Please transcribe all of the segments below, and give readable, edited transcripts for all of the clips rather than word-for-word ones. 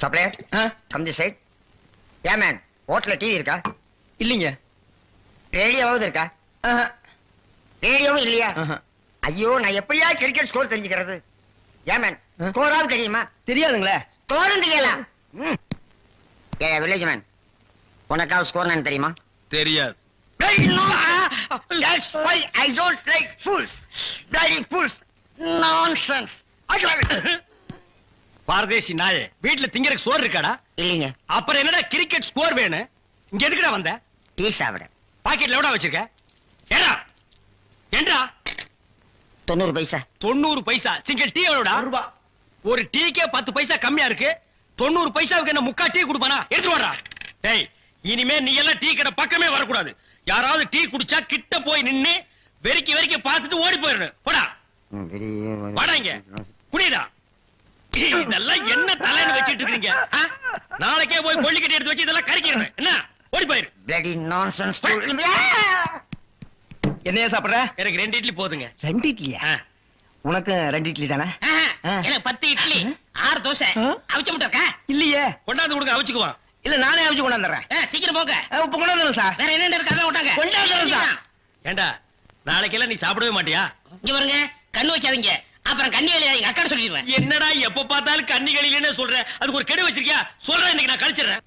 Supplier come the side. Ya man, ஹோட்டல்ல TV இருக்கா? இல்லீங்க. ரேடியோவாவது இருக்கா? ரேடியோவும் இல்லையா? ஐயோ, நான் எப்படியா கிரிக்கெட் ஸ்கோர் தெரிஞ்சுக்கிறது? யா மேன், ஸ்கோராவது தெரியுமா? தெரியாதுங்களே. ஸ்கோரும் தெரியல. ஏ வில்லேஜ் மேன், உனக்காவது ஸ்கோர் நான் தெரியுமா? தெரியாது. That's why I don't like fools. Bloody fools. Nonsense. பாரதேசி நாயே, வீட்டுல திங்கறக்கு சோறு இருக்காடா? இல்லீங்க. அப்புறம் என்னடா கிரிக்கெட் ஸ்கோர் வேணும்? இங்க எதுக்குடா வந்த? டீ சாப்பிட. பாக்கெட்ல எவ்வளவு வச்சிருக்க? ஏடா ஏண்டா? 90 பைசா. 90 பைசா. Single tea எவ்வளவுடா? ரூபா. ஒரு டீக்கே 10 பைசா கம்மியா இருக்கு. 90 பைசாவுக்கு என்ன முக்கா டீ குடுப்பானா? எடுத்து வாடா. டேய், இனிமே நீ எல்லாம் டீ கடை பக்கமே வரக்கூடாது. யாராவது டீ குடிச்சா கிட்ட போய் நின்னு வெறிக்கி வெறிக்கி பார்த்துட்டு ஓடி போயிடணும். போடா வாடா, இங்க குடிடா. இதெல்லாம் என்ன தலைன்னு வச்சிட்டு இருக்கீங்க? நாளைக்கே போய் கொள்ளிக்கட்டி எடுத்து வச்சு இதெல்லாம் கறிக்கிறேன். என்ன ஓடி போயிரு. bloody nonsense. என்னையா சாப்பிடுற? எனக்கு 2 இட்லி போதுங்க. 2 இட்லியா? உனக்கு 2 இட்லி தானே? எனக்கு 10 இட்லி 6 தோசை அவிச்ச முட்டை இருக்கா? இல்லையே. கொண்டாந்து கொடுங்க, அவிச்சுக்குவான். இல்ல, நானே அவிச்சு கொண்டாந்துறேன். சீக்கிரம் போங்க. இப்ப கொண்டாந்துறேன் சார். வேற என்ன இருக்கு அதான் விட்டாங்க. கொண்டாந்துறேன் சார். ஏண்டா, நாளைக்கெல்லாம் நீ சாப்பிடவே மாட்டியா? இங்க பாருங்க, கண்ணு வைக்காதீங்க. அப்புறம் கண்ணி எங்க அக்கா சொல்லிடுவேன். என்னடா எப்ப பார்த்தாலும் கன்னிகளிலே சொல்ற? அதுக்கு ஒரு கெடு வச்சிருக்கியா? சொல்றேன், இன்னைக்கு நான் கழிச்சிடுறேன்.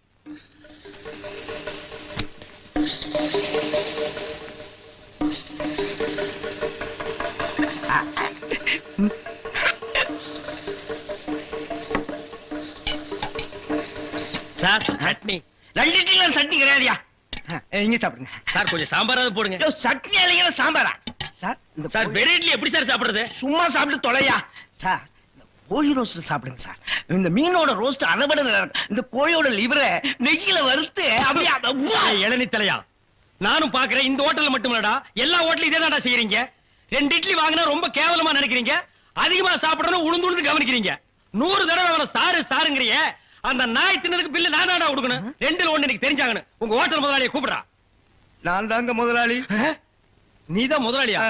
சார், சட்னி. 2 இட்லில சட்னி கிடையாதுயா. இங்க சாப்பிடுங்க சார், கொஞ்சம் சாம்பாராவது போடுங்க. சட்னி இல்லையா சாம்பாரா? சார், இந்த சார், வெறும் இட்லி எப்படி சார் சாப்பிடுறது? சும்மா சாப்பிட்டு தொலையா. சார், இந்த கோழி ரோஸ்ட் சாப்பிடுங்க சார். இந்த மீனோட ரோஸ்ட் அதை விட இந்த கோழியோட லிவரை நெய்யில வறுத்து அப்படியே. இளநீ தலையா, நானும் பாக்குறேன். இந்த ஹோட்டல்ல மட்டுமல்லடா, எல்லா ஹோட்டலும் இதே தான்டா செய்யறீங்க. 2 இட்லி வாங்கினா ரொம்ப கேவலமா நினைக்கிறீங்க. அதிகமா சாப்பிடணும் உளுந்து உளுந்து கவனிக்கிறீங்க. 100 தடவை அவனை சாரு சாருங்கறியே. அந்த நாய் தின்னதுக்கு பில்லு நான் தான்டா கொடுக்கணும். 2ல 1 எனக்கு தெரிஞ்சாங்கன்னு உங்க ஹோட்டல் முதலாளியை கூப்பிடுறா. நான் தாங்க முதலாளி. நீதான் முதலாளியா?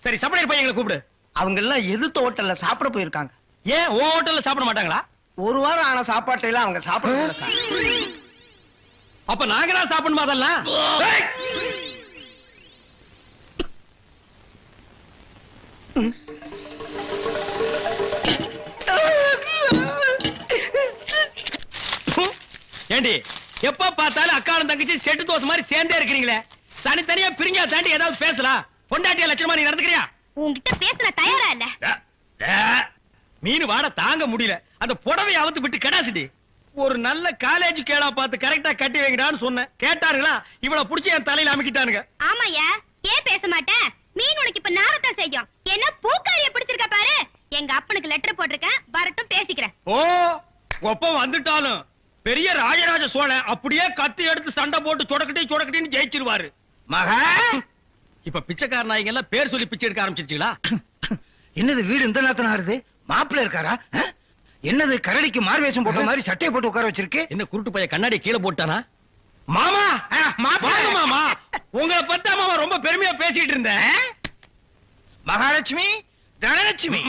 சரி, சப்ளையர் பையங்களை கூப்பிடு. அவங்க எல்லாம் எதிர்த்த ஹோட்டல்ல சாப்பிட போயிருக்காங்க. ஏன் உன் ஹோட்டல்ல சாப்பிட மாட்டாங்களா? 1 வாரம் ஆன சாப்பாட்டை எல்லாம் அவங்க சாப்பிட சார். அப்ப நாங்க தான் சாப்பிடணுமா அதெல்லாம்? ஏண்டி, எப்ப பார்த்தாலும் அக்காவும் தங்கச்சி செட்டு தோசை மாதிரி சேர்ந்தே இருக்கிறீங்களே. தனித்தனியா பிரிஞ்சா தாண்டி ஏதாவது பேசலாம். பொண்டாட்டிய லட்சணமா நீ நடந்துக்கிறியா? உன்கிட்ட பேச தயாரா இல்ல. மீன் வாட தாங்க முடியல. அந்த புடவையை அவுத்து விட்டு கடாசிட்டி. ஒரு நல்ல காலேஜ் கேடா பார்த்து கரெக்டா கட்டி வைக்கிறான்னு சொன்னேன். கேட்டாருங்களா? இவ்வளவு புடிச்சு என் தலையில அமைக்கிட்டானுங்க. ஆமாயா, ஏன் பேச மாட்டேன்? மீன் உனக்கு இப்ப நாரத்தான் செய்யும். என்ன பூக்காரிய பிடிச்சிருக்க பாரு. எங்க அப்பனுக்கு லெட்டர் போட்டிருக்கேன், வரட்டும் பேசிக்கிறேன். ஓ, ஒப்பம் வந்துட்டாலும் பெரிய ராஜராஜ சோழன் அப்படியே கத்தி எடுத்து சண்டை போட்டு சொடக்கட்டின்னு ஜெயிச்சிருவாரு. மகா, இப்ப பிச்சைக்கார நாய்ங்க எல்லாம் பேர் சொல்லி பிச்சை எடுக்க ஆரம்பிச்சிருச்சீங்களா? என்னது வீடு இந்த நேரத்துல ஆறுது? மாப்பிள்ள இருக்காரா? என்னது கரடிக்கு மார்வேஷம் போட்ட மாதிரி சட்டையை போட்டு உட்கார வச்சிருக்கு? என்ன குருட்டு பைய கண்ணாடி கீழே போட்டானா? மாமா, வாங்க மாமா. உங்களை பத்தா மாமா ரொம்ப பெருமையா பேசிட்டு இருந்தேன். மகாலட்சுமி, தனலட்சுமி.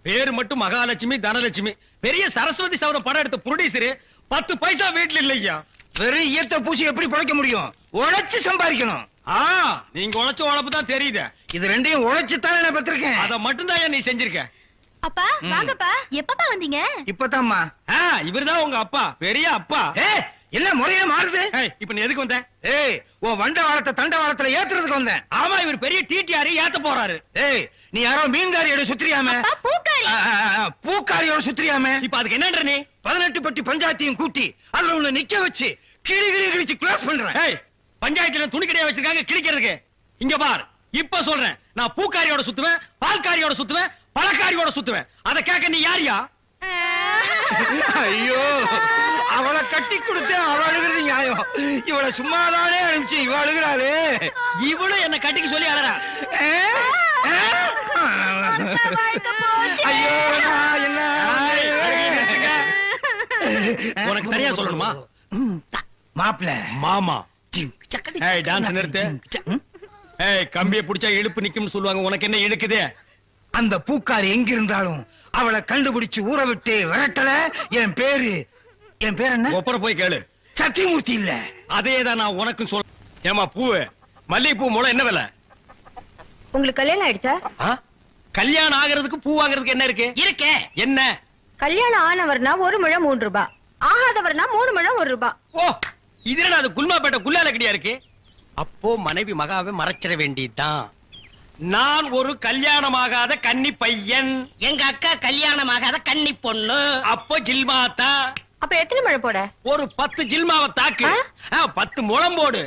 பேரு மட்டும் மகாலட்சுமி தனலட்சுமி. பெரிய சரஸ்வதி சபதம் படம் எடுத்த புரொடியூசர் 10 பைசா வீட்டுல இல்லையா. வெறும் ஈயத்தை பூசி எப்படி பிழைக்க முடியும்? உழைச்சு சம்பாதிக்கணும். நீங்க உழைச்ச உழைப்பு தான் தெரியுது. இது 2யும் உழைச்சு தானே நான் பெற்றிருக்கேன். அத மட்டும் தான் நீ செஞ்சிருக்க. அப்பா வாங்கப்பா. எப்பப்பா வந்தீங்க? இப்பதாம்மா. இவர்தான் உங்க அப்பா, பெரிய அப்பா. என்ன முறையே மாறுது? இப்ப நீ எதுக்கு வந்த? உன் வண்ட வாழத்தை தண்ட வாழத்துல ஏத்துறதுக்கு வந்தேன். ஆமா, இவர் பெரிய டிடிஆர் ஏத்த போறாரு. நீ யாரோ மீன்காரியோட சுத்திரியாம? பூக்காரி. பூக்காரியோட சுத்திரியாம? இப்ப அதுக்கு என்னன்ற நீ? 18 பட்டி பஞ்சாயத்தையும் கூட்டி அதுல உன்னை நிக்க வச்சு கிளி கிழிச்சு க்ளோஸ் பண்றேன். பஞ்சாயத்துல துணி கடையா வச்சிருக்காங்க கிழிக்கிறதுக்கு. இங்க பார், இப்ப சொல்றேன், நான் பூக்காரியோட சுத்துவேன், பால்காரியோட சுத்துவேன், பழக்காரியோட சுத்துவேன். அத கேட்க நீ யாரியா? ஐயோ, அவளை கட்டி கொடுத்து அவ அழுகிறது நியாயம். இவளை சும்மாதானே அனுப்பிச்சு இவ அழுகிறாளே. இவளும் என்ன கட்டிக்க சொல்லி அழறா. ஐயோ, என்ன உனக்கு தனியா சொல்லணுமா? மாப்பிள்ள மாமா. டான்ஸ் நிறுத்து. கம்பியை பிடிச்சா இழுப்பு நிக்கும்னு சொல்லுவாங்க. உனக்கு என்ன இழுக்குது? அந்த பூக்காரி எங்க இருந்தாலும் அவளை கண்டுபிடிச்சு ஊற விட்டு விரட்டல என் பேரு என் பேர் என்ன? ஒப்பர போய் கேளு. சத்தியமூர்த்தி இல்ல. அதேதான் நான் உனக்கும் சொல்ல. ஏமா பூவு, மல்லிகைப்பூ முளை என்ன விலை? உங்களுக்கு கல்யாணம் ஆயிடுச்சா? கல்யாணம் ஆகிறதுக்கு பூ வாங்குறதுக்கு என்ன இருக்கு? இருக்கே. என்ன? கல்யாணம் ஆனவர்னா 1 முழம் 3 ரூபாய், ஆகாதவர்னா 3 முழம் 1 ரூபாய். ஓ, இது என்ன அது குல்மாப்பேட்டை குல்லால கடியா இருக்கு? அப்போ மனைவி மகாவை மறைச்சிட வேண்டியதுதான். நான் ஒரு கல்யாணமாகாத கன்னி பையன். எங்க அக்கா கல்யாணமாகாத கன்னி பொண்ணு. அப்போ ஜில்மாத்தா. அப்ப எத்தனை முழம் போட? ஒரு 10 ஜில்மாவை தாக்கு. 10 முழம் போடு.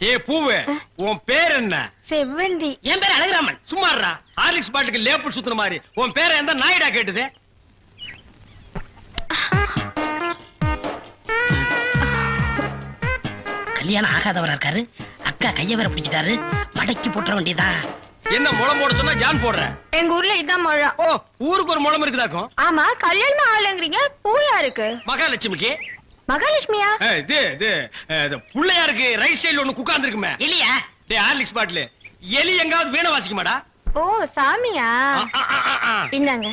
ஏ பூவு, உன் பேர் என்ன? செவ்வந்தி. என் பேர் அழகுராமன். சும்மாறா, ஹார்லிக்ஸ் பாட்டுக்கு லேபிள் சுத்துற மாதிரி. உன் பேரை எந்த நாயிடா கேட்டுது? கல்யாணம் ஆகாதவரா இருக்காரு. அக்கா கைய வேற பிடிச்சிட்டாரு. மடக்கி போட்டுற வேண்டியதா. என்ன முளம் போட சொன்னா ஜான் போடுற? எங்க ஊர்ல இதான் முழம். ஓ, ஊருக்கு ஒரு முளம் இருக்குதாக்கும். ஆமா, கல்யாணமா ஆளுங்கிறீங்க, பூயா இருக்கு. மகாலட்சுமிக்கு. மகாலட்சுமியா? இது புள்ளையாருக்கு ரைட் சைடுல ஒண்ணு உட்கார்ந்து இருக்குமே. இல்லையா? டேய் ஹார்லிக்ஸ் பாட்டில் எலி எங்காவது வீணை வாசிக்குமாடா? ஓ, சாமியா? இந்தாங்க.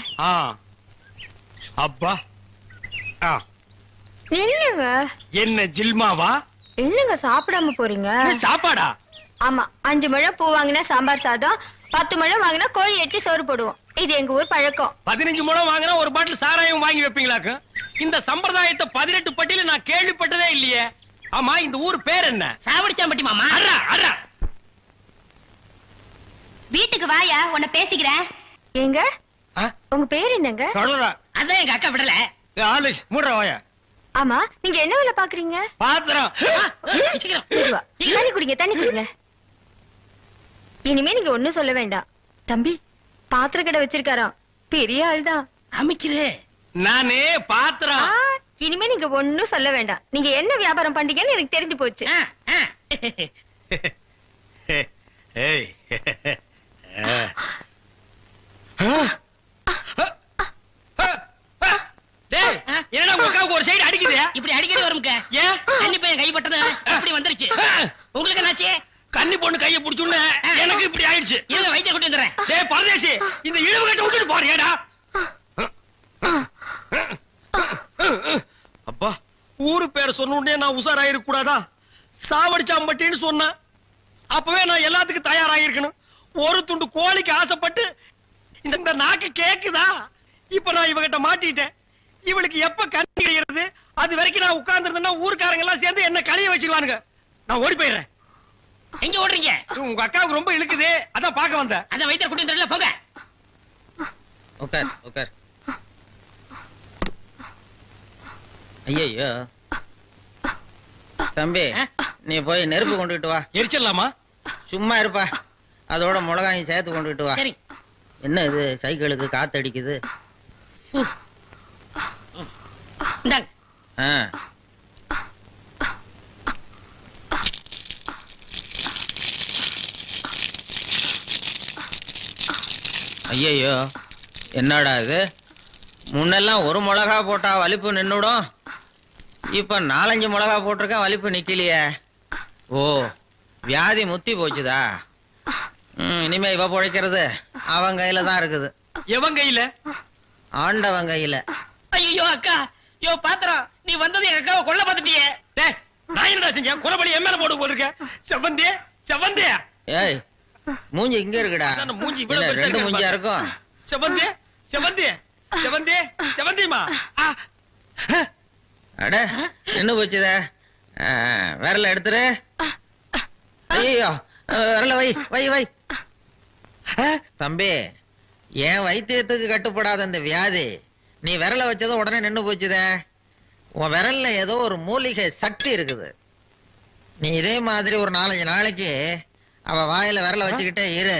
அப்பா. இல்லங்க. என்ன ஜில்மாவா? இல்லங்க, சாப்பிடாம போறீங்க. சாப்பாடா? ஆமா, 5 முழம் பூ வாங்கினா சாம்பார் சாதம், 10 முழம் வாங்கினா கோழி எட்டி சோறு போடுவோம். இது எங்க ஊர் பழக்கம். 15 முழம் வாங்கினா ஒரு பாட்டில் சாராயம் வாங்கி வைப்பீங்களாக்கு? இந்த சம்பிரதாயத்தை 18 பட்டியல நான் கேள்விப்பட்டதே இல்லையே. ஆமா, இந்த ஊர் பேர் என்ன? சாவடிச்சாம்பட்டி மாமா. அறா அறா. வீட்டுக்கு வாயா, உன்னை பேசிக்கிறேன். ஏங்க, உங்க பேர் என்னங்க? அதான் எங்க அக்கா விடல. ஆலிக்ஸ் மூடுற வாயா. ஆமா, நீங்க என்ன வேலை பாக்குறீங்க? பாத்திரம். தண்ணி குடிங்க, தண்ணி குடிங்க. இனிமே நீங்க ஒண்ணும் சொல்ல வேண்டாம். தம்பி, பாத்திர கடை வச்சிருக்காராம், பெரிய ஆள்தான். அமைக்கிறே. நானே பாத்திரம். இனிமே நீங்க ஒண்ணும் சொல்ல வேண்டாம். நீங்க என்ன வியாபாரம் பண்றீங்கன்னு எனக்கு தெரிஞ்சு போச்சு. ஏய். டேய், என்னடா உனக்கு ஒரு சைடு அடிக்குது? இப்படி அடிக்கடி வரும்க்க. ஏன்? கன்னி பையன் கை பட்டது இப்படி வந்துருச்சு. உங்களுக்கு என்னாச்சு? கன்னி பொண்ணு கையை பிடிச்சுன்னு எனக்கு இப்படி ஆயிடுச்சு. இருங்க, வைத்தியம் கொண்டு வந்துறேன். டேய் பரதேசி, இந்த இழுவு கட்ட விட்டுட்டு போறியாடா? அப்பா, ஊரு பேரை சொன்ன உடனே நான் உசாராயிருக்க கூடாதா? சாவடிச்சாம்பட்டின்னு சொன்ன அப்பவே நான் எல்லாத்துக்கும் தயாராகிருக்கணும். ஒரு துண்டு கோழிக்கு ஆசைப்பட்டு இந்த நாக்கு கேக்குதா? இப்ப நான் இவகிட்ட மாட்டிட்டேன். இவளுக்கு எப்ப கண்ணி கிடைக்கிறது? அது வரைக்கும் நான் உட்கார்ந்து இருந்தேன்னா ஊர்க்காரங்க எல்லாம் சேர்ந்து என்ன கழிய வச்சிருவானுங்க. நான் ஓடி போயிடுறேன். எங்க ஓடுறீங்க? உங்க அக்காவுக்கு ரொம்ப இழுக்குது, அதான் பாக்க வந்தேன். அதான் வைத்தியம் கொண்டு வந்துறல, போங்க. உட்கார் உட்கார். ஐயோ தம்பி, நீ போய் நெருப்பு கொண்டுகிட்டு வா. எரிச்சிடலாமா? சும்மா இருப்பா, அதோட மிளகாயும் சேர்த்து கொண்டுகிட்டு வா. சரி. என்ன இது, சைக்கிளுக்கு காத்து அடிக்குது? இந்தாங்க. ஐயோ, என்னடா இது? முன்னெல்லாம் ஒரு மிளகா போட்டா வலிப்பு நின்னுடும், இப்ப 4-5 மிளகா போட்டிருக்கேன், வலிப்பு நிக்கலையே. ஓ, வியாதி முத்தி போச்சுதா? இனிமே இவ பொழைக்கிறது அவன் கையில தான் இருக்குது. எவன் கையில? ஆண்டவன் கையில. ஐயோ அக்கா, யோ பாத்திரம், நீ வந்தது எங்க அக்காவை கொல்ல பாத்துட்டியே. டேய், நான் என்னடா செஞ்சேன்? குறபடி எம்எல்ஏ போட்டு போயிருக்க. செவந்தே செவந்தே. ஏய், மூஞ்சி இங்க இருக்குடா. மூஞ்சி இவ்வளவு பெருசா 2 மூஞ்சியா இருக்கும். செவந்தே செவந்தே செவந்தே செவந்தேமா. அட, என்ன போச்சுதே? விரல எடுத்துரு. ஐயோ, விரல வை வை வை. தம்பி, என் வைத்தியத்துக்கு கட்டுப்படாத இந்த வியாதி நீ விரல வச்சதும் உடனே நின்னு போச்சுதே. உன் விரல்ல ஏதோ ஒரு மூலிகை சக்தி இருக்குது. நீ இதே மாதிரி ஒரு 4-5 நாளைக்கு அவ வாயில விரல வச்சுக்கிட்டே இரு,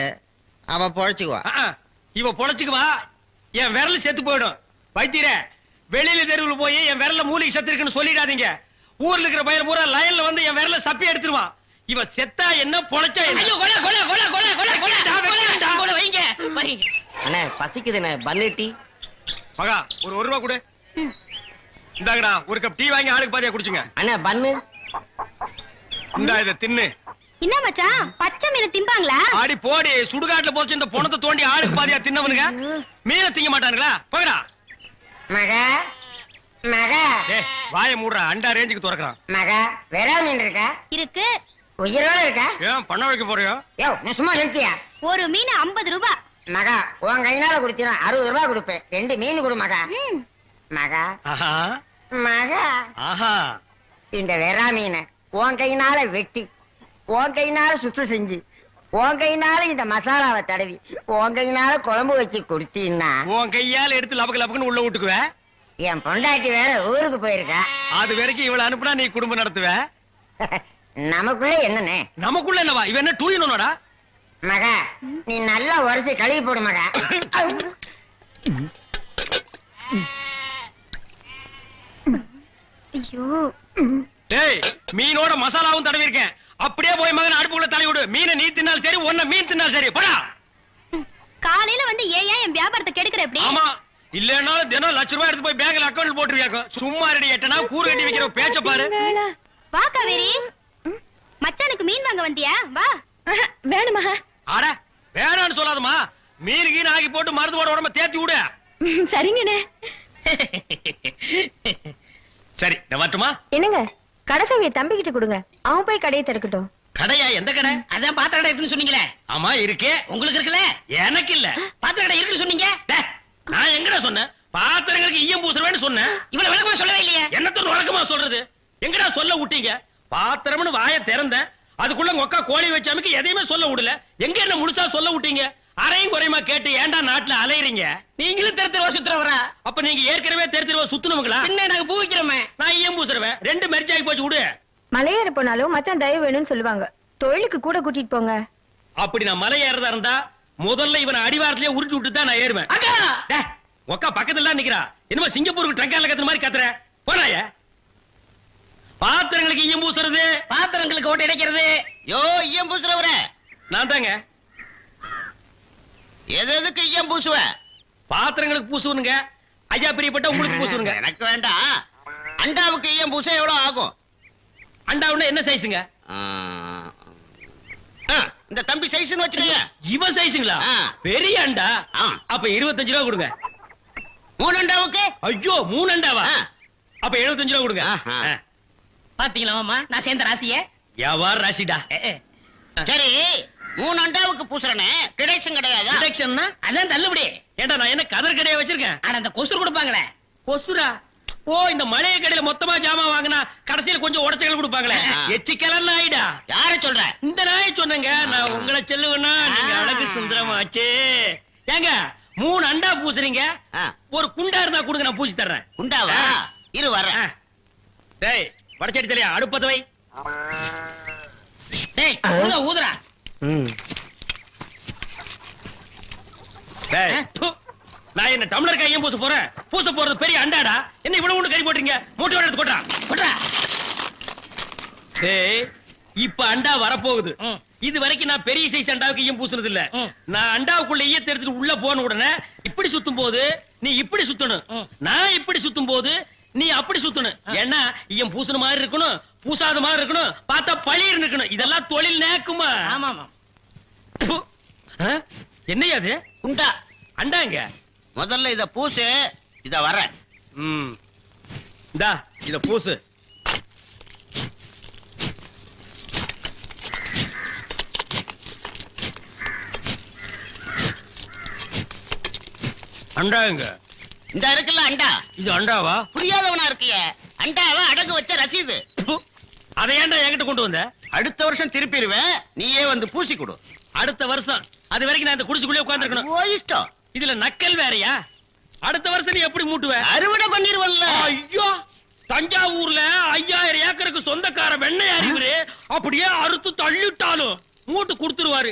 அவ பொழைச்சுக்குவா. இவ பொழைச்சுக்குவா, என் விரல் செத்து போயிடும். வைத்தியரே, வெளியில தெருவில் போய் என் விரல்ல மூலிகை சத்து இருக்குன்னு சொல்லிடாதீங்க. ஊர்ல இருக்கிற பையன் பூரா லயன்ல வந்து என் விரல்ல சப்பி எடுத்துருவான். இவ செத்தா என்ன, பொழைச்சா என்ன? ஐயோ, கொலை கொலை கொலை கொலை கொலை கொலை கொலை வைங்க வைங்க. அண்ணே, பசிக்குதுண்ணே, பன்னு டீ. மகா, ஒரு 1 ரூபா கொடு. இந்தாங்கடா, ஒரு கப் டீ வாங்கி ஆளுக்கு பாதியா குடிச்சுங்க. அண்ணே, பன்னு. இந்தா, இதை தின்னு. என்ன மச்சான், பச்சை மீனை திம்பாங்களா? ஆடி போடி, சுடுகாட்டுல போச்சு இந்த பொணத்தை தோண்டி ஆளுக்கு பாதியா தின்னவனுங்க மீனை திங்க மாட்டானுங்களா? போகடா. மகா மகா ஏய் வாயை மூடுற, அண்டா ரேஞ்சுக்கு துறக்குறான். மகா வேற மீன் இருக்கா? இருக்கு. உயிரோட இருக்கா? ஏன் பண்ண வைக்க போறியோ? யோ நீ சும்மா நிறுத்தியா? ஒரு மீன் 50 ரூபாய். மகா உன் கையினால குடுத்தீனா 60 ரூபாய் கொடுப்பேன். 2 மீன் கொடு மகா. மகா ஆஹா மகா ஆஹா. இந்த வெறா மீனை உன் கையினால வெட்டி உன் கையினால சுத்தம் செஞ்சு உன் கையினால இந்த மசாலாவை தடவி உன் கையினால குழம்பு வச்சு கொடுத்தீன்னா உன் கையால எடுத்து லபக்கு லபக்குன்னு உள்ள விட்டுக்குவ. என் பொண்டாட்டி வேற ஊருக்கு போயிருக்கா. அது வரைக்கும் இவள அனுப்புனா நீ குடும்பம் நடத்துவ. நமக்குள்ள என்னண்ணே? நமக்குள்ள என்னவா? இவன் என்ன டூ இனோடா? மகா நீ நல்லா உரைச்சு கழுவி போடு மகா. ஐயோ டேய் மீனோட மசாலாவும் தடவி இருக்கேன். அப்படியே போய் மகன் அடுப்புக்குள்ள தலை விடு. மீனை நீ தின்னாலும் சரி, ஒன்ன மீன் தின்னாலும் சரி. போடா. காலையில வந்து ஏன் என் வியாபாரத்தை கெடுக்கிற எப்படி? ஆமா, இல்லன்னாலும் தினம் ₹1,00,000 எடுத்து போய் பேங்க்ல அக்கவுண்ட் போட்டுருவியாக்கும். சும்மா ரெடி எட்டனா கூறு கட்டி வைக்கிற பேச்ச பாரு. வா காவேரி, மச்சானுக்கு மீன் வாங்க வந்தியா? வா. வேணுமா? அட வேணான்னு சொல்லாதமா. மீன் கீன் ஆகி போட்டு மருந்து போட உடம்ப தேத்தி விடு. சரிங்கண்ணே. சரி நான் வரட்டுமா? என்னங்க கடைசவிய தம்பிக்கிட்ட கொடுங்க, அவன் போய் கடையை திறக்கட்டும். கடையா? எந்த கடை? அதான் பாத்திர கடை இருக்குன்னு சொன்னீங்களே. ஆமா இருக்கே. உங்களுக்கு இருக்குல்ல? எனக்கு இல்ல. பாத்திர கடை இருக்குன்னு சொன்னீங்க. டேய், நான் எங்கடா சொன்னேன்? பாத்திரங்களுக்கு ஈயம் பூசுறவேன்னு சொன்னேன். இவ்வளவு விளக்கமா சொல்லவே இல்லையே. என்னத்தோட வழக்கமா சொல்றது? எங்கடா சொல்ல விட்டீங்க? பாத்திரம்னு வாயை திறந்தேன், அதுக்குள்ள உங்க அக்கா கோழி வச்சாமிக்கு எதையுமே சொல்ல விடல. எங்க என்ன முழுசா சொல்ல விட்டீங்க? அரையும் குறையுமா கேட்டு ஏன்டா நாட்டுல அலையறீங்க? நீங்களும் தெரு சுத்துறவரா? அப்ப நீங்க ஏற்கனவே தெரு சுத்துனவங்களா? என்ன நாங்க பூ வைக்கிறோமே. நான் ஈயம் பூசுறவன். 2 மெர்ஜ் ஆகி போச்சு விடு. மலையேற போனாலும் மச்சான் தயவு வேணும்னு சொல்லுவாங்க. தொழிலுக்கு கூட கூட்டிட்டு போங்க. அப்படி நான் மலை ஏறதா இருந்தா முதல்ல இவனை அடிவாரத்திலே உருட்டி விட்டு தான் நான் ஏறுவேன். அக்கா டேய், உக்கா பக்கத்துல தான் நிக்கிறா. என்னமோ சிங்கப்பூருக்கு ட்ரங்கால கத்துற மாதிரி கத்துற. போறாய. பாத்திரங்களுக்கு ஈயம் பூசுறது. பாத்திரங்களுக்கு ஓட்டு இடைக்கிறது. யோ ஈயம் பூசுறவர, நான் தாங்க. எதுக்கு ஈயம் பூசுவ? பாத்திரங்களுக்கு பூசுவனுங்க. ஐயா பிரியப்பட்ட உங்களுக்கு பூசுவனுங்க. எனக்கு வேண்டாம். அண்டாவுக்கு ஈயம் பூச எவ்வளவு ஆகும்? அண்டாவுன்னா என்ன சைஸுங்க? இந்த தம்பி சைஸ்னு வச்சுக்கோங்க. இவன் சைஸுங்களா? ஆ. பெரிய அண்டா. ஆ. அப்ப 25 ரூபா கொடுங்க. 3 அண்டாவுக்கு? ஐயோ 3 அண்டாவா? ஆ. அப்ப 75 ரூபா கொடுங்க. ஆஹா. ஆ. பாத்தீங்களா மாமா, நான் சேர்ந்த ராசியே. வியாபார ராசிடா. சரி 3 அண்டாவுக்கு பூசுறனே டிடக்ஷன் கிடையாதா? டிடக்ஷன்னா? அதான் தள்ளுபடி. ஏண்டா நான் என்ன கதர் கடையா வச்சிருக்கேன்? ஆனா அந்த கொசுறு கொடுப்பாங்களே. கொசுரா? ஓ, இந்த மளிகை கடையில மொத்தமா ஜாமான் வாங்கினா கடைசியில கொஞ்சம் உடச்சல் கொடுப்பாங்களே. ஆ. எச்சிக்கலன்னு ஆயிடா. யார சொல்ற? இந்த நாயை சொன்னங்க. நான் உங்களை செல்லுவேன்னா நீங்க அழகு சுந்தரமாச்சே. ஏங்க 3 அண்டா பூசுறீங்க, ஆ. ஒரு குண்டா இருந்தா கொடுங்க, நான் பூசி தர்றேன். குண்டாவா? ஆ. இரு வர்றேன். டேய் வடச்சடி தலையா, அடுப்பத வை. டேய் ஊதுறா. டேய், ப்பு. நான் என்ன டம்ளர் கையும் பூச போறேன்? பூச போறது பெரிய அண்டாடா. என்ன இவ்வளவு ஒண்ணு கறி போட்டீங்க? மூட்டை எடுத்து கொட்டா. போட்றா. டேய், இப்ப அண்டா வரப்போகுது. இது வரைக்கும் நான் பெரிய சைஸ் அண்டாவுக்கு ஈயம் பூசுனது இல்ல. நான் அண்டாவுக்குள்ள ஈயத்தை எடுத்துட்டு உள்ள போன உடனே இப்படி சுத்தும் போது நீ இப்படி சுத்தணும். நான் இப்படி சுத்தும் போது நீ அப்படி சுத்தணும். ஏன்னா ஈயம் பூசுன மாதிரி இருக்கணும், பூசாத மாதிரி இருக்கணும், பார்த்தா பளிர் இருக்கணும். இதெல்லாம் தொழில் நேக்குமா? ஆமா ஆமா. ப்பு. ஆ? என்னையா அது? குண்டா. அண்டாங்க. முதல்ல இத பூசு, இத வர்றேன். இந்தா இத பூசு. அண்டாங்க. இந்த இருக்குல்ல அண்டா, இது அண்டாவா? புரியாதவனா இருக்கிய. அண்டாவ அடகு வச்ச ரசீது. ப்பு. அதை ஏன்டா என்கிட்ட கொண்டு வந்த? அடுத்த வருஷம் திருப்பிடுவேன், நீயே வந்து பூசி கொடு. அடுத்த வருஷம். அது வரைக்கும் நான் இந்த குடிசுக்குள்ளே உட்கார்ந்திருக்கணும். ஓ இஷ்டம். இதுல நக்கல் வேறயா? அடுத்த வருஷம் நீ எப்படி மூட்டுவ? அறுவடை பண்ணிருவல்ல. ஐயோ, தஞ்சாவூர்ல 5000 ஏக்கருக்கு சொந்தக்கார வெண்ணெய் அறிவுரு அப்படியே அறுத்து தள்ளிட்டாலும் மூட்டு கொடுத்துருவாரு.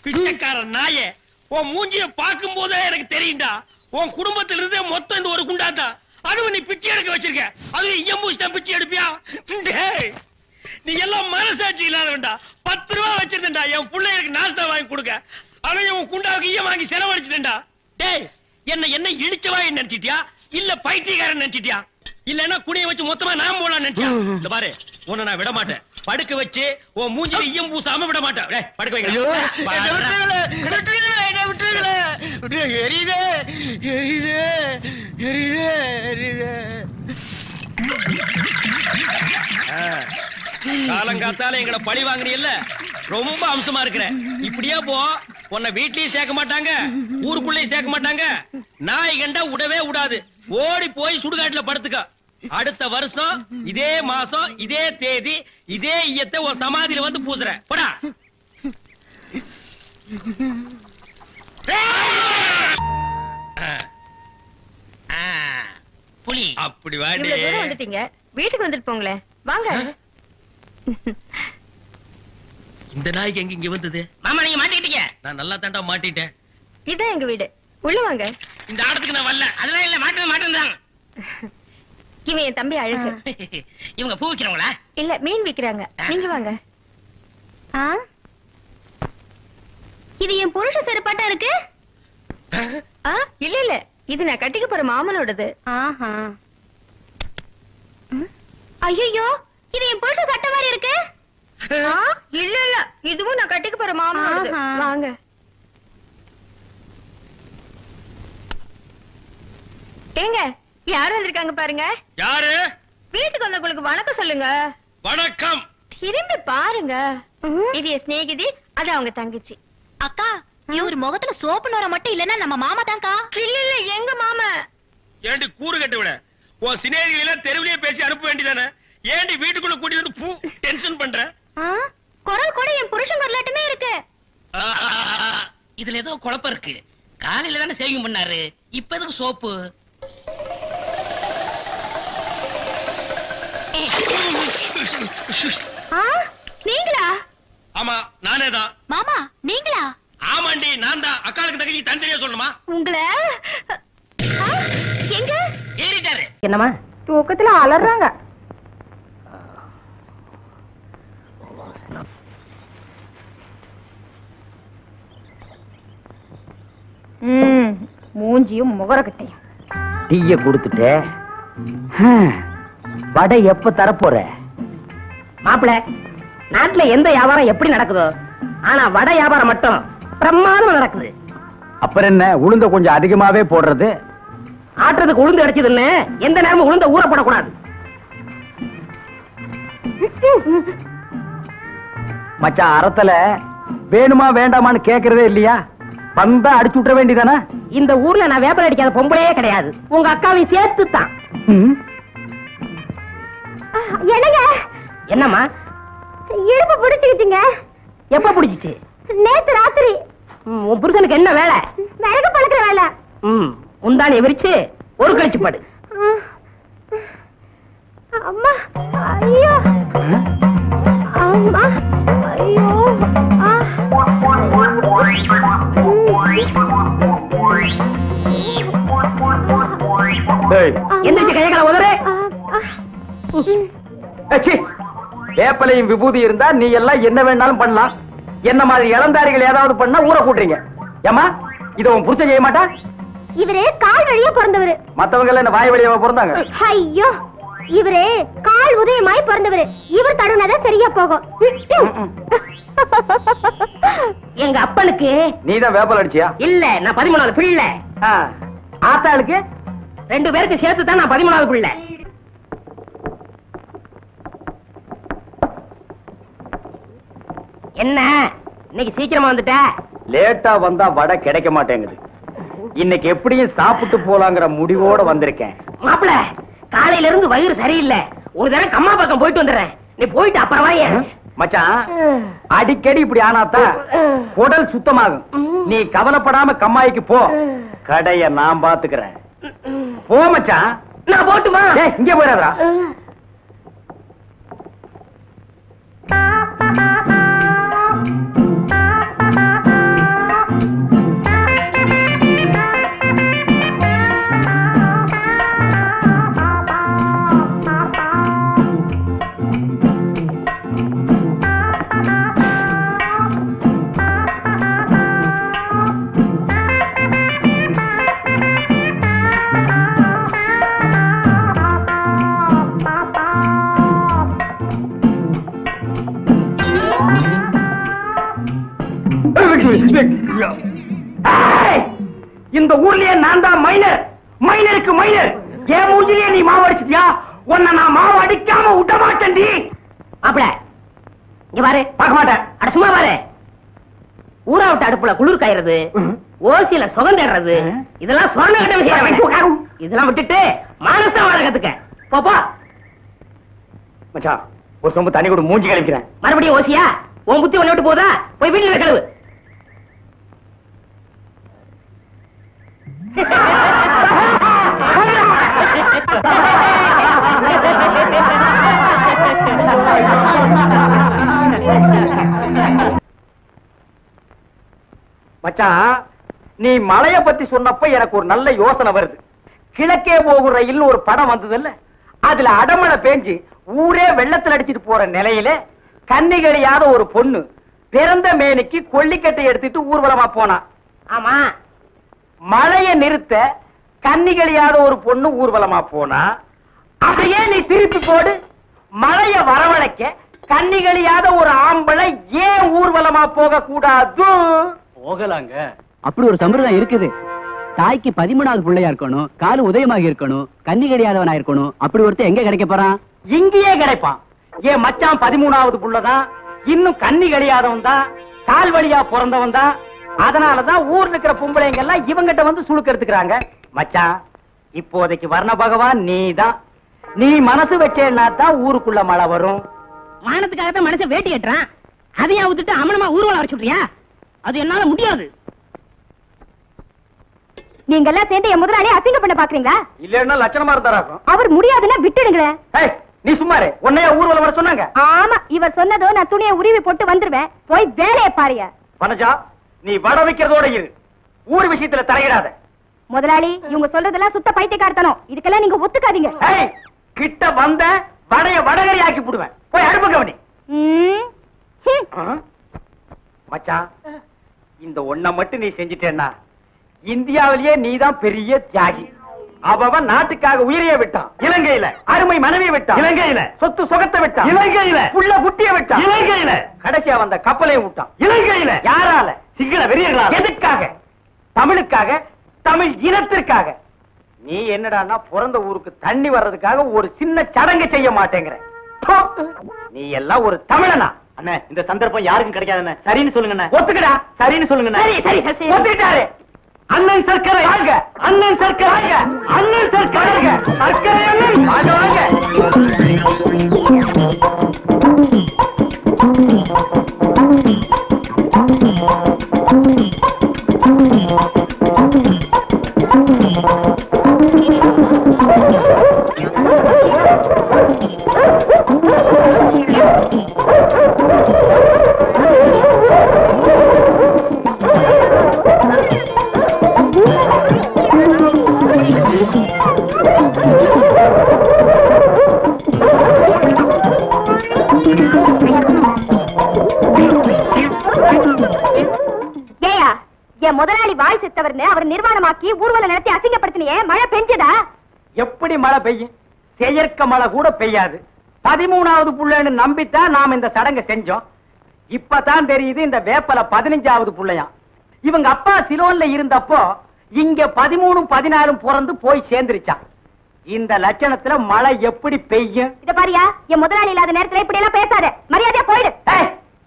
பிச்சைக்கார நாயே, உன் மூஞ்சிய பார்க்கும் போதே எனக்கு தெரியும்டா, உன் குடும்பத்துல இருந்தே மொத்தம் இந்த ஒரு குண்டாதான். அதுவும் நீ பிச்சை எடுக்க வச்சிருக்க. அது எம்பூசி தான் பிச்சை எடுப்பியா? டேய், நீ எல்லாம் மனசாட்சி இல்லாதவன்டா. 10 ரூபா வச்சிருந்தா என் பிள்ளைகளுக்கு நாஸ்தா வாங்கி கொடுக்க. ஆனா உன் குண்டாவுக்கு ஈயம் வாங்கி செலவழிச்சுட்டா. டேய், என்ன இழிச்சவா நினைச்சிட்டியா? இல்ல பைத்தியக்காரன் நினைச்சிட்டியா? இல்லன்னா குடிய வச்சு மொத்தமா நான் போலாம் நினைச்சியா? இந்த பாரு, உன்னை நான் விட மாட்டேன். படுக்க வச்சு உன் மூஞ்சில ஈயம் பூசாம விட மாட்டேன். டேய், படுக்க வைங்க. விடுங்களே எரியுதே எரியுதே எரியுதே எரியுதே. காலங்காத்தால எங்களை பழி வாங்குறீல்ல, ரொம்ப அம்சமா இருக்கிற. இப்படியே போ, உன்னை வீட்லயும் சேர்க்க மாட்டாங்க, ஊருக்குள்ளயும் சேர்க்க மாட்டாங்க. நாய் கண்டா விடவே விடாது. ஓடி போய் சுடுகாட்டுல படுத்துக்க. அடுத்த வருஷம் இதே மாசம் இதே தேதி இதே ஈயத்தை ஒரு சமாதியில வந்து பூசுற. போடா. புலி அப்படி வாடி. இவ்வளவு தூரம் வந்துட்டீங்க, வீட்டுக்கு வந்துட்டு போங்களே. வாங்க. இந்த நாய்க்கு எங்க இங்க வந்தது? மாமா நீங்க மாட்டிக்கிட்டீங்க. நான் நல்லா தாண்டா மாட்டிட்டேன். இதான் எங்க வீடு, உள்ள வாங்க. இந்த ஆடத்துக்கு நான் வரல. அதெல்லாம் இல்ல, மாட்டேன். இவன் என் தம்பி அழகு. இவங்க பூ விக்கிறவங்களா? இல்ல, மீன் விக்கிறாங்க. நீங்க வாங்க. இது என் புருஷ செருப்பாட்டா இருக்கு. இல்ல இல்ல, இது நான் கட்டிக்க போற மாமனோடது. ஐயோ, இது என் புருஷ சட்டை மாதிரி இருக்கு. இல்ல இல்ல, இதுவும் நான் கட்டிக்க போற மாமனோடது. வாங்க. ஏங்க, யார் வந்திருக்காங்க பாருங்க. யாரு? வீட்டுக்கு வந்தவங்களுக்கு வணக்கம் சொல்லுங்க. வணக்கம். திரும்பி பாருங்க. இது என் சிநேகிதி, அது அவங்க தங்கச்சி. அக்கா, இவர் முகத்துல சோப்பு நோர மட்டும் இல்லன்னா நம்ம மாமா தான்க்கா. இல்ல இல்ல, எங்க மாமா. ஏண்டி கூறு கட்டு விட, உன் சிநேகிதிகளை தெருவிலேயே பேசி அனுப்ப வேண்டியதானே? ஏண்டி வீட்டுக்குள்ள கூட்டிட்டு வந்து பூ டென்ஷன் பண்ற? குரல் கூட என் புருஷன் குரலாட்டமே இருக்கு. இதுல ஏதோ குழப்பம் இருக்கு. காலையில தானே சேவிங் பண்ணாரு, இப்ப எதுக்கு சோப்பு? நீங்களா? ஆமா, நானே தான். மாமா நீங்களா? ஆமாண்டி, நான் தான். அக்காளுக்கு தங்கச்சி தனித்தனியா சொல்லணுமா? உங்களை எங்க ஏறிட்டாரு. என்னமா தூக்கத்துல அலறாங்க. மூஞ்சியும் முகரக்கட்டையும். டீய கொடுத்துட்டு வடை எப்ப தரப்போற? மாப்பிள, நாட்டுல எந்த வியாபாரம் எப்படி நடக்குதோ, ஆனா வடை வியாபாரம் மட்டும் பிரமாதமா நடக்குது. அப்புறம் என்ன, உளுந்த கொஞ்சம் அதிகமாவே போடுறது? ஆட்டுறதுக்கு உளுந்து அடிச்சதுன்னு எந்த நேரமும் உளுந்த ஊற போடக்கூடாது. மச்சான், அறத்துல வேணுமா வேண்டாமான்னு கேக்குறதே இல்லையா? பந்தா அடிச்சு விட்டுற வேண்டியதானே? இந்த ஊர்ல நான் வேப்பல் அடிக்காத பொம்பளையே கிடையாது, உங்க அக்காவையும் சேர்த்து தான். என்னங்க? என்னம்மா இடுப்பு பிடிச்சுக்கிட்டீங்க. எப்ப பிடிச்சிச்சு? நேத்து ராத்திரி. உன் புருஷனுக்கு என்ன வேலை? விறகு பழக்கிற வேலை. உந்தானி விரிச்சு ஒரு கழிச்சு படு. அம்மா, ஐயோ, அம்மா, ஐயோ. எந்திரிச்சு கையகால உதறே. வேப்பலையும் விபூதி இருந்தா நீ எல்லாம் என்ன வேணாலும் பண்ணலாம். என்ன மாதிரி இளந்தாரிகள் ஏதாவது பண்ணா ஊற கூட்டுறீங்க. ஏமா, இத உன் புருஷன் செய்ய மாட்டா? இவரே கால் வழியா பிறந்தவரு. மத்தவங்க எல்லாம் என்ன வாய் வழியா பிறந்தாங்க? ஐயோ, இவரே கால் உதயமாய் பிறந்தவரு. இவர் தடுனாதான் சரியா போகும். எங்க அப்பனுக்கு நீதான் வேப்பல் அடிச்சியா? இல்ல, நான் 13வது பிள்ளை. ஆத்தாளுக்கு 2 பேருக்கு சேர்த்து தான் நான் 13வது பிள்ளை. என்ன இன்னைக்கு சீக்கிரமா வந்துட்ட? லேட்டா வந்தா வடை கிடைக்க மாட்டேங்குது. இன்னைக்கு எப்படியும் சாப்பிட்டு போலாங்கிற முடிவோட வந்திருக்கேன். மாப்பிள, காலையில இருந்து வயிறு சரியில்லை. ஒரு தடவை கம்மா பக்கம் போயிட்டு வந்துடுறேன். நீ போயிட்டு அப்புறம் வாயே. மச்சான், அடிக்கடி இப்படி ஆனாத்தான் உடல் சுத்தமாகும். நீ கவலைப்படாம கம்மாய்க்கு போ, கடைய நான் பாத்துக்கிறேன். போ மச்சான். நான் போட்டுமா? இங்க போயிடாதா? இந்த ஊர்லயே நான் தான் மைனர், மைனருக்கு மைனர். என் மூஞ்சிலேயே நீ மாவு அடிச்சிட்டியா? உன்னை நான் மாவு அடிக்காம விட மாட்டேன். மாப்பிள இங்க பாரு. பார்க்க மாட்டேன். அட சும்மா பாரு. ஊரா விட்டு அடுப்புல குளிர் காயறது, ஓசியில சுகம் தேடுறது, இதெல்லாம் சொன்ன கட்ட விஷயம். இதெல்லாம் விட்டுட்டு மானசா வாழ கத்துக்க. போப்பா மச்சான், ஒரு சொம்பு தண்ணி கூட மூஞ்சி கழிக்கிறேன். மறுபடியும் ஓசியா? உன் புத்தி ஒண்ணு விட்டு போதா? போய் வீட்டுல கழுவு. மச்சான், நீ மலைய பத்தி சொன்னப்ப எனக்கு ஒரு நல்ல யோசனை வருது. கிழக்கே போகும் ரயில் ஒரு படம் வந்தது இல்ல, அதுல அடமழை பேஞ்சு ஊரே வெள்ளத்துல அடிச்சிட்டு போற நிலையில கன்னிகளியாத ஒரு பொண்ணு பிறந்த மேனிக்கு கொல்லிக்கட்டை எடுத்துட்டு ஊர்வலமா போனா. ஆமா, மழைய நிறுத்த கன்னிகளியாத ஒரு பொண்ணு ஊர்வலமா போனா. அதையே நீ திருப்பி போடு. மழைய வரவழைக்க கன்னிகளியாத ஒரு ஆம்பளை ஏன் ஊர்வலமா போக கூடாது? போகலாங்க. அப்படி ஒரு சம்பிரதாயம் இருக்குது. தாய்க்கு 13வது பிள்ளையா இருக்கணும், காலு உதயமாக இருக்கணும், கன்னி கிடையாதவனா இருக்கணும். அப்படி ஒருத்தர் எங்க கிடைக்க போறான்? இங்கேயே கிடைப்பான். ஏன் மச்சான் 13வது புள்ளதான், இன்னும் கன்னி கிடையாதவன் தான், கால் வழியா பிறந்தவன் தான். அதனாலதான் ஊர்ல இருக்கிற பொம்பளைங்க எல்லாம் இவங்கிட்ட வந்து சுழுக்க எடுத்துக்கிறாங்க. மச்சான், இப்போதைக்கு வர்ண பகவான் நீதான். நீ மனசு வச்சேன்னா தான் ஊருக்குள்ள மழை வரும். மானத்துக்காக தான் மனுஷன் வேட்டி கட்டுறான். அதையும் அவுத்துட்டு அமனமா ஊர்வலம் வர சொல்றியா? அது என்னால முடியாது. நீங்க எல்லாம் சேர்ந்து என் முதலாளி அசிங்க பண்ண பாக்குறீங்களா? இல்லன்னா லட்சணமா இருந்தாராக்கும். அவர் முடியாதுன்னா விட்டுடுங்களேன். நீ சும்மாரு. உன்னைய ஊர்வலம் வர சொன்னாங்க? ஆமா, இவர் சொன்னதோ நான் துணியை உருவி போட்டு வந்துருவேன். போய் வேலையை பாருங்க. பனஜா, நீ வட வைக்கிறதோட இரு. ஊர் விஷயத்துல தலையிடாத. முதலாளி, இவங்க சொல்றதெல்லாம் சுத்த பைத்தியக்காரத்தனம். இதுக்கெல்லாம் நீங்க ஒத்துக்காதீங்க. கிட்ட வந்த வடைய வடகரி ஆக்கி போடுவேன். போய் அடுப்பு கவனி. மச்சான், இந்த ஒண்ண மட்டும் நீ செஞ்சிட்டேன்னா இந்தியாவிலேயே நீதான் பெரிய தியாகி. அவன் நாட்டுக்காக உயிரையே விட்டான். இலங்கையில அருமை மனைவியை விட்டான். இலங்கையில சொத்து சுகத்தை விட்டான். இலங்கையில புள்ள குட்டியை விட்டான். இலங்கையில கடைசியா வந்த கப்பலையும் விட்டான். இலங்கையில யாரால? சிங்கள வெறியர்களால. எதுக்காக? தமிழுக்காக, தமிழ் இனத்திற்காக. நீ என்னடான்னா பிறந்த ஊருக்கு தண்ணி வர்றதுக்காக ஒரு சின்ன சடங்கு செய்ய மாட்டேங்கிற. நீ எல்லாம் ஒரு தமிழனா? அண்ணே, இந்த சந்தர்ப்பம் யாருக்கும் கிடைக்காதுண்ணே. சரின்னு சொல்லுங்க. ஒத்துக்கடா. சரின்னு சொல்லுங்க. சரி சரி, ஒத்துக்கிட்டாரு. அண்ணன் சர்க்கரை வாங்க, அண்ணன் சர்க்கரை வாங்க, அண்ணன் சர்க்கரை வாங்க, சர்க்கரை அண்ணன் வாங்க முதலாளி வாய் செத்தவர்னு அவர் நிர்வாணமாக்கி ஊர்வலம் நடத்தி அசிங்கப்படுத்தினியே, மழை பெஞ்சதா? எப்படி மழை பெய்யும்? செயற்க மழை கூட பெய்யாது. 13வது புள்ளைன்னு நம்பித்தான் நாம இந்த சடங்கை செஞ்சோம். இப்பதான் தெரியுது இந்த வேப்பல 15வது புள்ளையா. இவங்க அப்பா சிலோன்ல இருந்தப்போ இங்க 13 14 பிறந்து போய் சேர்ந்துருச்சான். இந்த லட்சணத்துல மழை எப்படி பெய்யும்? இத பாரியா, என் முதலாளி இல்லாத நேரத்துல இப்படி எல்லாம் பேசாத. மரியாதையா போயிடு.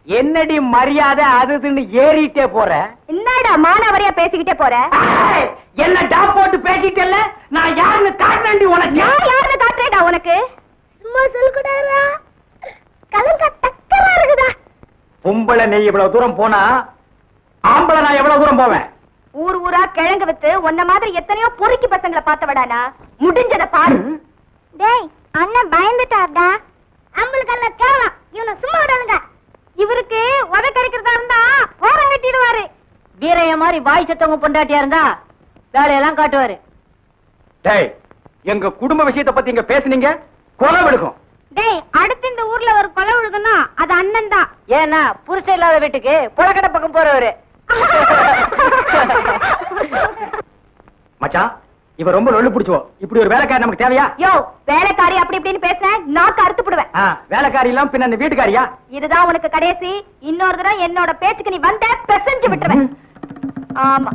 என்னடி மரியாதை அதுன்னு ஏறிட்டே போற? என்னடா மானாவரியா பேசிக்கிட்டே போற? என்ன டாப் போட்டு பேசிட்டல்ல, நான் யாருன்னு காட்டுறேன்டி உனக்கு. நான் யாருன்னு காட்டுறேன்டா உனக்கு? சும்மா சொல்லுடா, கலங்க டக்கரா இருக்குடா. பொம்பளை நீ இவ்வளவு தூரம் போனா ஆம்பளை நான் எவ்வளவு தூரம் போவேன்? ஊர் ஊரா கிழங்கு வித்து உன்ன மாதிரி எத்தனையோ பொறுக்கி பசங்களை பார்த்தவடானா, முடிஞ்சத பாரு. டேய், அண்ணன் பயந்துட்டார்டா. அம்பளுக்கெல்லாம் கேவலம், இவனை சும்மா விடாதுங்க. இவருக்கு உத கிடைக்கிறதா இருந்தா ஓரம் கட்டிடுவாரு. வீரைய மாதிரி வாய் சத்தவங்க பொண்டாட்டியா இருந்தா வேலையெல்லாம் காட்டுவாரு. டேய், எங்க குடும்ப விஷயத்தை பத்தி இங்க பேசுனீங்க, கொலை விழுகும். டேய், அடுத்து இந்த ஊர்ல ஒரு கொலை விழுதுன்னா அது அண்ணன் தான். ஏன்னா புருஷன் இல்லாத வீட்டுக்கு புலக்கடை பக்கம் போறவரு. மச்சான், இவ ரொம்ப நொல்லு பிடிச்சோ. இப்படி ஒரு வேலைக்காரி நமக்கு தேவையா? யோ, வேலைக்காரி அப்படி இப்படின்னு பேசுறேன், நாக்கு அறுத்து போடுவேன். வேலைக்காரி எல்லாம் பின்ன வீட்டுக்காரியா? இதுதான் உனக்கு கடைசி. இன்னொரு தடவை என்னோட பேச்சுக்கு நீ வந்த பெசஞ்சு விட்டுருவேன். ஆமா,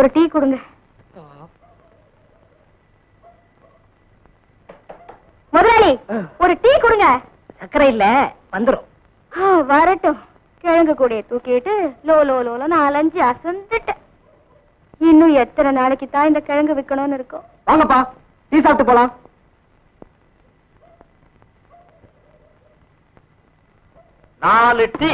ஒரு டீ கொடுங்க. முதலாளி ஒரு டீ கொடுங்க. சக்கரை இல்ல, வந்துரும். வரட்டும். கிழங்கு கூடைய தூக்கிட்டு லோ லோ லோல 4-5 அசந்துட்டேன். இன்னும் எத்தனை நாளைக்கு தான் இந்த கிழங்கு விற்கணும்னு இருக்கும். வாங்கப்பா, டீ சாப்பிட்டு போலாம். நாலு டீ.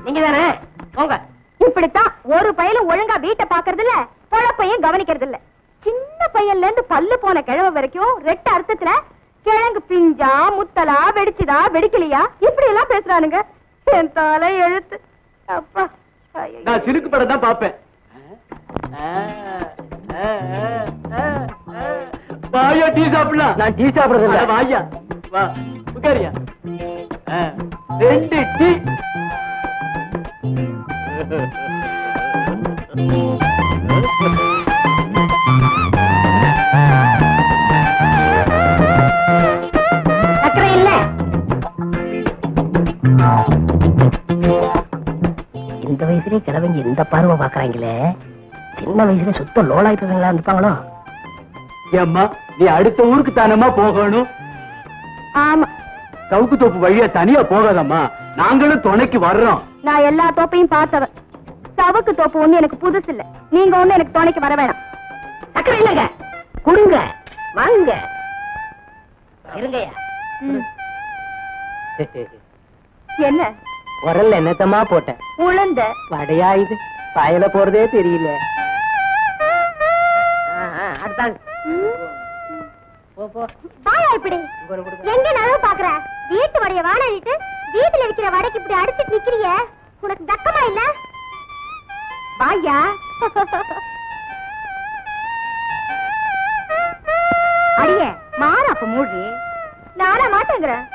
நீங்க தானே போங்க. இப்படித்தான் ஒரு பையலும் ஒழுங்கா வீட்டை பாக்குறது இல்ல, பொழப்பையும் கவனிக்கிறது இல்ல. சின்ன பையன்ல இருந்து பல்லு போன கிழமை வரைக்கும் ரெட்ட அர்த்தத்துல கிழங்கு பிஞ்சா முத்தலா வெடிச்சுதா வெடிக்கலையா இப்படி எல்லாம் பேசுறானுங்க. என் தலை எழுத்து. அப்பா நான் சிறுக்கு படம் தான் பாப்பேன். வாயா டீ சாப்பிடலாம். நான் டீ சாப்பிடுறது இல்ல. வாயா வா உட்காரியா. 2 டீ. சக்கரை இல்ல. இந்த வயசுலயே கிழவங்க இந்த பார்வை பாக்குறாங்களே, சின்ன வயசுல சுத்த லோலாய் பசங்களா இருந்துப்பாங்களோ. ஏம்மா நீ அடுத்த ஊருக்கு தானம்மா போகணும்? ஆமா, சவுக்கு தோப்பு வழியா தனியா போகாதம்மா, நாங்களும் துணைக்கு வர்றோம். நான் எல்லா தோப்பையும் பார்த்தவன். சவுக்கு தோப்பு ஒண்ணு எனக்கு புதுசு இல்ல. நீங்க ஒண்ணு எனக்கு துணைக்கு வர வேணாம். சக்கரை இல்லங்க, கொடுங்க வாங்க. இருங்கய்யா. என்ன உரல்ல என்னத்தமா போட்டேன்? உளுந்த வடையா இது? பாயல போறதே தெரியல. அடுத்தாங்க. பாயா இப்படி எங்க நழுவு பாக்குற? வீட்டு வடைய வாடாடிட்டு வீட்டுல இருக்கிற வடைக்கு இப்படி அடிச்சிட்டு நிக்கிறிய, உனக்கு தக்கமா இல்ல? பாயா அடிய மாற அப்ப மூடி. நானா மாட்டேங்கிறேன்.